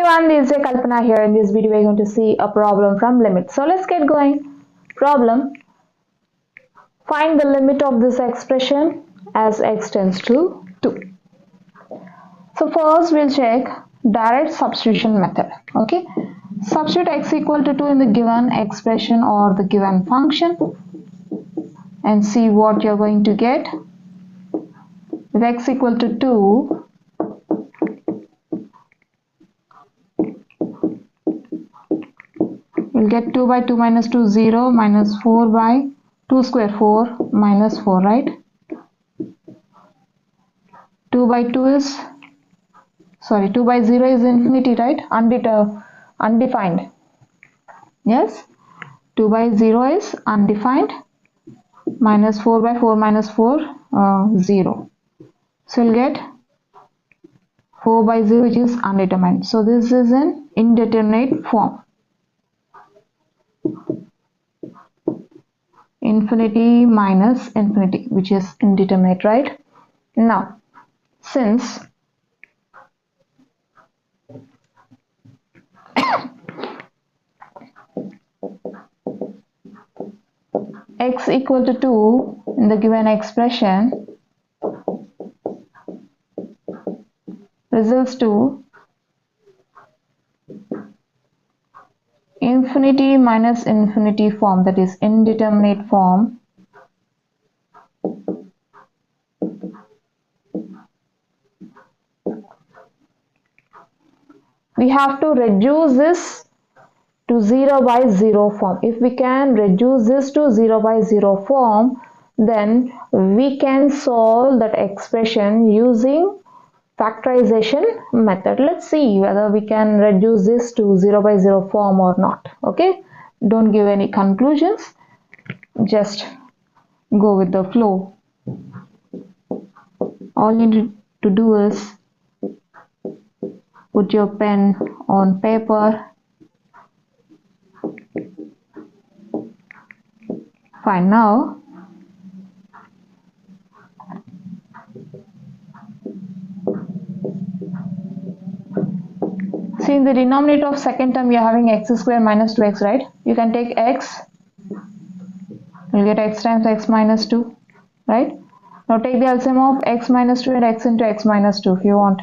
everyone, this is Kalpana here. In this video, we're going to see a problem from limit. So let's get going. Problem: find the limit of this expression as x tends to 2. So first, we'll check direct substitution method. Okay, substitute x equal to 2 in the given expression or the given function, and see what you're going to get. If x equal to 2, we'll get 2 by 2 minus 2, 0, minus 4 by 2 square, 4, minus 4, right? 2 by 2 is, 2 by 0 is infinity, right? Undefined. Yes? 2 by 0 is undefined. Minus 4 by 4 minus 4, 0. So we'll get 4 by 0, which is undetermined. So this is an indeterminate form. Infinity minus infinity, which is indeterminate, right? Now, since x equal to 2 in the given expression results to infinity minus infinity form, that is indeterminate form, we have to reduce this to 0 by 0 form. If we can reduce this to 0 by 0 form, then we can solve that expression using factorization method. Let's see whether we can reduce this to 0 by 0 form or not. Okay, don't give any conclusions, just go with the flow. All you need to do is put your pen on paper. Fine. Now see, in the denominator of second term, you are having x square minus 2x, right? You can take x, you'll get x times x minus 2, right? Now take the LCM of x minus 2 and x into x minus 2 if you want.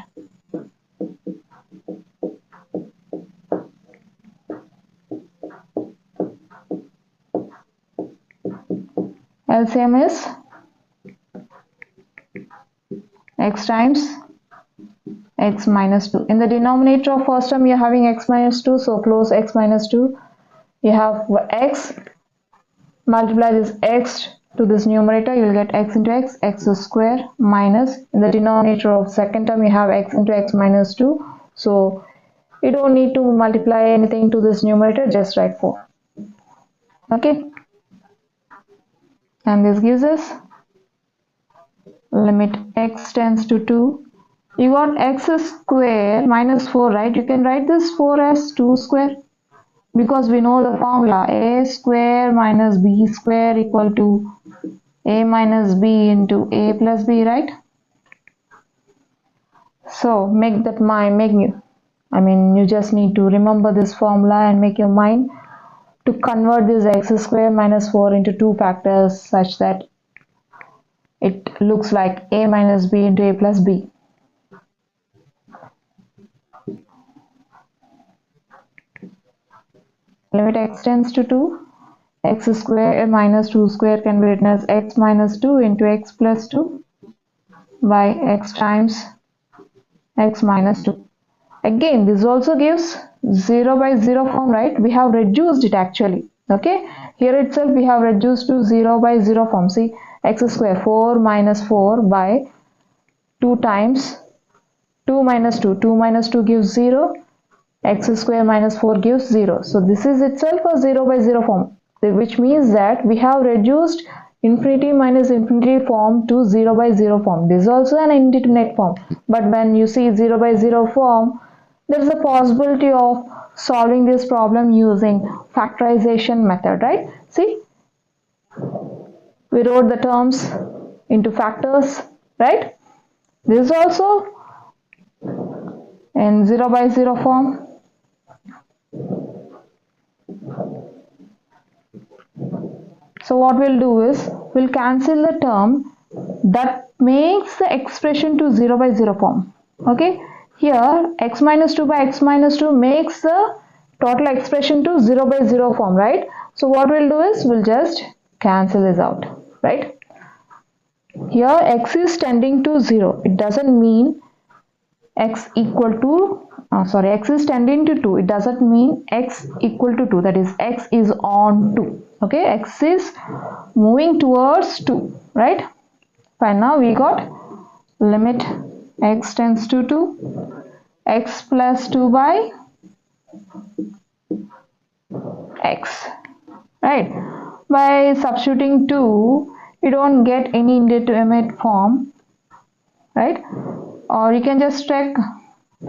LCM is x times x minus 2. In the denominator of first term, you are having x minus 2, so close x minus 2. You have x, multiply this x to this numerator, you will get x into x, x square, minus, in the denominator of second term, you have x into x minus 2. So you don't need to multiply anything to this numerator, just write 4. Okay. And this gives us limit x tends to 2. You got x square minus 4, right? You can write this 4 as 2 square, because we know the formula a square minus b square equal to a minus b into a plus b, right? So make that mind, you just need to remember this formula and make your mind to convert this x square minus 4 into 2 factors such that it looks like a minus b into a plus b. Limit x tends to 2, x square minus 2 square can be written as x minus 2 into x plus 2 by x times x minus 2. Again, this also gives 0 by 0 form, right? We have reduced it actually. Okay, here itself we have reduced to 0 by 0 form. See, x square 4 minus 4 by 2 times 2 minus 2. 2 minus 2 gives 0. X square minus 4 gives 0. So this is itself a 0 by 0 form, which means that we have reduced infinity minus infinity form to 0 by 0 form. This is also an indeterminate form. But when you see 0 by 0 form, there is a possibility of solving this problem using factorization method, right? See, we wrote the terms into factors, right? This is also in 0 by 0 form. So what we'll do is we'll cancel the term that makes the expression to 0 by 0 form. Okay, here x minus 2 by x minus 2 makes the total expression to 0 by 0 form, right? So what we'll do is we'll just cancel this out, right? Here x is tending to 0. It doesn't mean x equal to x is tending to 2. It doesn't mean x equal to 2. That is, x is on 2. Okay, x is moving towards 2, right? Fine, now we got limit x tends to 2, x plus 2 by x, right? By substituting 2, you don't get any indeterminate form, right? Or you can just check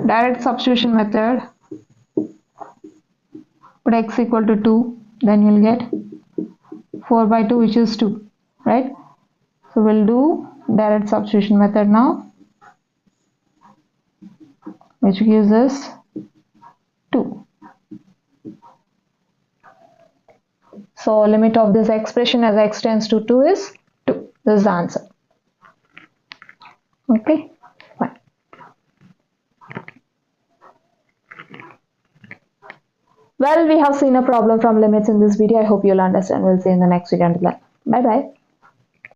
direct substitution method, put x equal to 2, then you'll get 4 by 2, which is 2, right? So we'll do direct substitution method now, which gives us 2. So limit of this expression as x tends to 2 is 2. This is the answer. Okay, fine. Well, we have seen a problem from limits in this video. I hope you'll understand. We'll see you in the next video. Until then, bye bye.